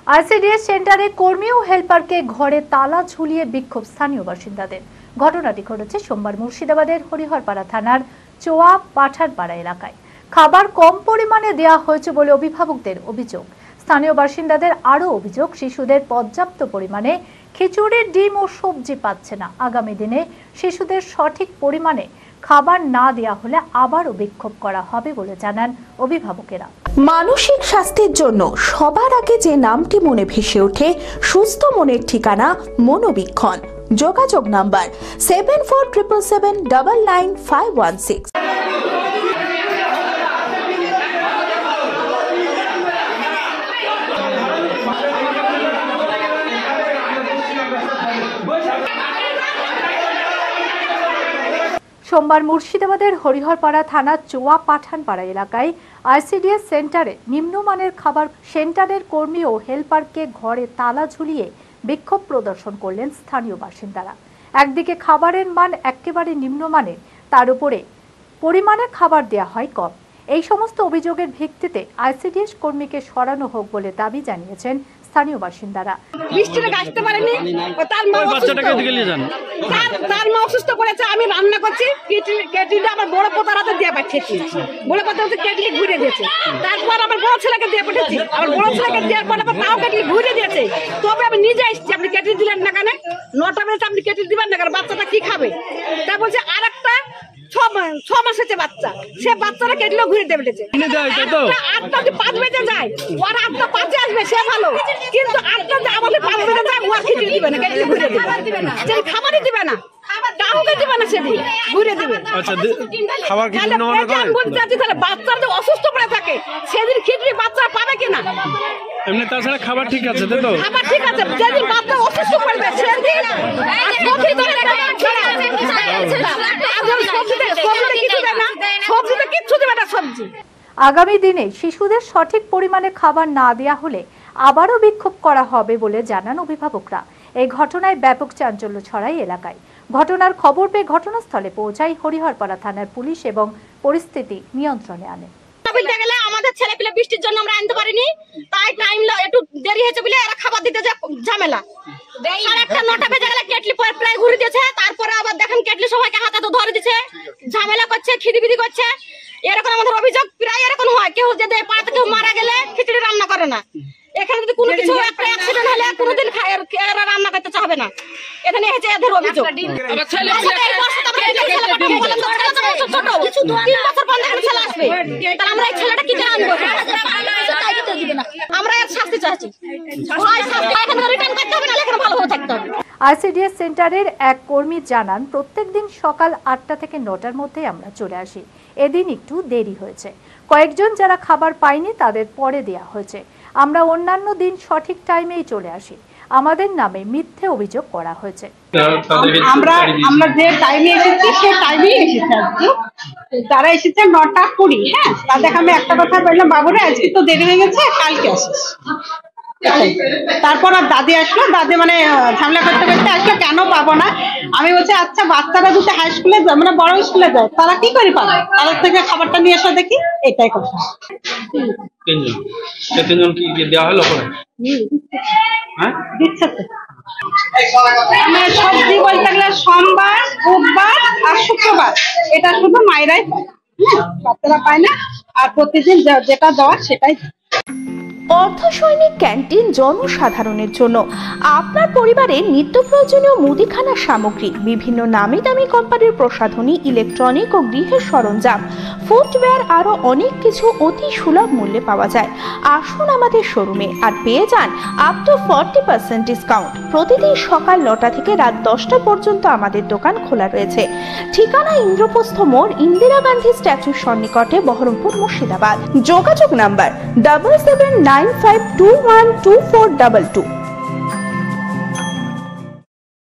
ICDS সেন্টারে কর্মী ও হেল্পারকে ঘরে তালা ঝুলিয়ে বিক্ষোভ স্থানীয় বাসিন্দাদের। ঘটনাটি ঘটেছে সোমবার মুর্শিদাবাদের হরিহরপাড়া থানার চোয়া পাঠানপাড়া এলাকায়। খাবার কম পরিমাণে দেওয়া হয়েছে বলে অভিভাবকদের অভিযোগ। স্থানীয় বাসিন্দাদের আরও অভিযোগ, শিশুদের পর্যাপ্ত পরিমাণে খিচুড়ি, ডিম ও সবজি পাচ্ছে না। আগামী দিনে শিশুদের সঠিক পরিমাণে খাবার না দেওয়া হলে আবারও বিক্ষোভ করা হবে বলে জানান অভিভাবকেরা। মানসিক স্বাস্থ্যের জন্য সবার আগে যে নামটি মনে ভেসে ওঠে, সুস্থ মনের ঠিকানা মনোবীক্ষণ। যোগাযোগ নাম্বার 7477799516। সোমবার মুর্শিদাবাদের হরিহরপাড়া থানার চোয়া পাঠানপাড়া এলাকায় আইসিডিএস সেন্টারে নিম্নমানের খাবার সেন্টারের কর্মী ও হেল্পারকে ঘরে তালা ঝুলিয়ে বিক্ষোভ প্রদর্শন করলেন স্থানীয় বাসিন্দারা। একদিকে খাবারের মান একেবারে নিম্নমানের, তার উপরে পরিমাণে খাবার দেওয়া হয় কম। এই সমস্ত অভিযোগের ভিত্তিতে আইসিডিএস কর্মীকে সরানো হোক বলে দাবি জানিয়েছেন স্থানীয় বাসিন্দারা। তার মা অসুস্থ পড়েছে, আমি রান্না করছি, কেটলিটা আমার বড় পোতার হাতে দিয়ে পাঠিয়েছি। বড় পোতা হচ্ছে কেটলি ঘুরে দিয়েছে। তারপর আমার বড় ছেলেকে দিয়ে পাঠিয়েছি, আমার বড় ছেলেকে দেওয়ার পর আবার তাও কেটলি ঘুরে দিয়েছে। তবে আমি নিজে এসেছি, আপনি কেটলি দিলেন না কেন? 9টা বেজে আপনি কেটলি দিবেন না কেন? বাচ্চাটা কি খাবে? তা বলছে আর একটা 6 মাস হচ্ছে বাচ্চা, সে বাচ্চারা কেটলেও ঘুরে দিয়ে পেটেছে। 8টা 5 বেজে যায়, ওর 8টা 5-এ আসবে, সে ভালো, কিন্তু 8টা আমাদের 5 বেজে যায়, ওর খিচুড়ি দিবে না, কেটলি ঘুরে দিবে, সে খাবারই দিবে না, কাউকে দিবে না, সেদিন ঘুরে দিবে। খাবার কি নিম্নমানের করে? আমি বলতে চাচ্ছি তাহলে বাচ্চা তো অসুস্থ পড়ে থাকে, সেদিন খিচুড়ি বাচ্চা পাবে কিনা? এমনি তাছাড়া খাবার ঠিক আছে তো? খাবার ঠিক আছে, যেদিন বাচ্চা অসুস্থ পড়বে সেদিন আগামী দিনে শিশুদের সঠিক পরিমাণে খাবার না দেওয়া হলে আবারও বিক্ষোভ করা হবে বলে জানান অভিভাবকরা। এই ঘটনায় ব্যাপক চাঞ্চল্য ছড়ায় এলাকায়। ঘটনার খবর পেয়ে ঘটনাস্থলে পৌঁছায় হরিহরপাড়া থানার পুলিশ এবং পরিস্থিতি নিয়ন্ত্রণে আনে। আমাদের ছেলে পেলে বৃষ্টির জন্য আমরা আনতে পারিনি, তাই টাইম একটু দেরি হয়েছে বলে এরা খাবার দিতে যায় ঝামেলা। 9টা বেজে গেলে কেটলি প্রায় ঘুরে দিয়েছে, তারপরে আবার দেখেন কেটলি সবাইকে হাতে তো ধরে দিচ্ছে, ঝামেলা করছে, খিদিবিদি করছে। এরকম আমাদের অভিযোগ প্রায় এরকম হয়, কেউ যদি পাড়াতে কেউ মারা গেলে খিচুড়ি রান্না করে না। এখানে যদি কোনো কিছু একটা অ্যাক্সিডেন্ট হলে কোনোদিন এরা রান্না করতে চাবে না। এখানে হচ্ছে এদের অভিযোগ। 3 বছর পর ছেলে আসবে, তাহলে আমরা এই ছেলেটা কি জানবো? আমরা এর শাস্তি চাচ্ছি, রিটার্ন করতে হবে, না এখানে ভালোভাবে থাকতে হবে। আইসিডিএস সেন্টারের এক কর্মী জানান, প্রত্যেকদিন সকাল 8টা থেকে 9টার মধ্যে আমরা চলে আসি। এদিন একটু দেরি হয়েছে, কয়েকজন যারা খাবার পায়নি তাদের পরে দেয়া হয়েছে। আমরা অন্যান্য দিন সঠিক টাইমেই চলে আসি। আমাদের নামে মিথ্যে অভিযোগ করা হয়েছে। আমরা যে টাইমে এসেছি সেই টাইমেই এসেছি। তারা এসেছে 9টা 20। হ্যাঁ, তাদের আমি একটা কথা বললাম, বাবুরে আজকে তো দেরি হয়ে গেছে, কালকে আসিস। তারপর আর দাদি আসলো, দাদি মানে ঝামেলা করতে করতে আসলো, কেন পাবো না? আমি বলছি আচ্ছা, বাচ্চারা যদি হাই স্কুলে যায়, মানে বড় স্কুলে যায়, তারা কি করে পাবে? তাদের থেকে খাবারটা নিয়ে আসা দেখি, এটাই কথা। 3 জন কি দেওয়া হলো? দিচ্ছে তো। সবজি বলতে গেলে সোমবার, বুধবার আর শুক্রবার এটা শুধু মায়েরাই পায়, বাচ্চারা পায় না। আর প্রতিদিন যেটা দেওয়া সেটাই। অর্ধসৈনিক ক্যান্টিন জনসাধারণের জন্য আপনার পরিবারের নিত্য প্রয়োজনীয় মুদিখানার সামগ্রী, বিভিন্ন নামি দামি কোম্পানির প্রসাধনী, ইলেকট্রনিক ও গৃহের সরঞ্জাম, ফুটওয়্যার, আরো অনেক কিছু অতি সুলভ মূল্যে পাওয়া যায়। আসুন আমাদের শোরুমে আর পেয়ে যান আপ টু 40% ডিসকাউন্ট। প্রতিদিন সকাল 9টা থেকে রাত 10টা পর্যন্ত আমাদের দোকান খোলা রয়েছে। ঠিকানা ইন্দ্রপ্রস্থ মোড়, ইন্দিরা গান্ধী স্ট্যাচুর সন্নিকটে, বহরমপুর, মুর্শিদাবাদ। যোগাযোগ নাম্বার 7795212422।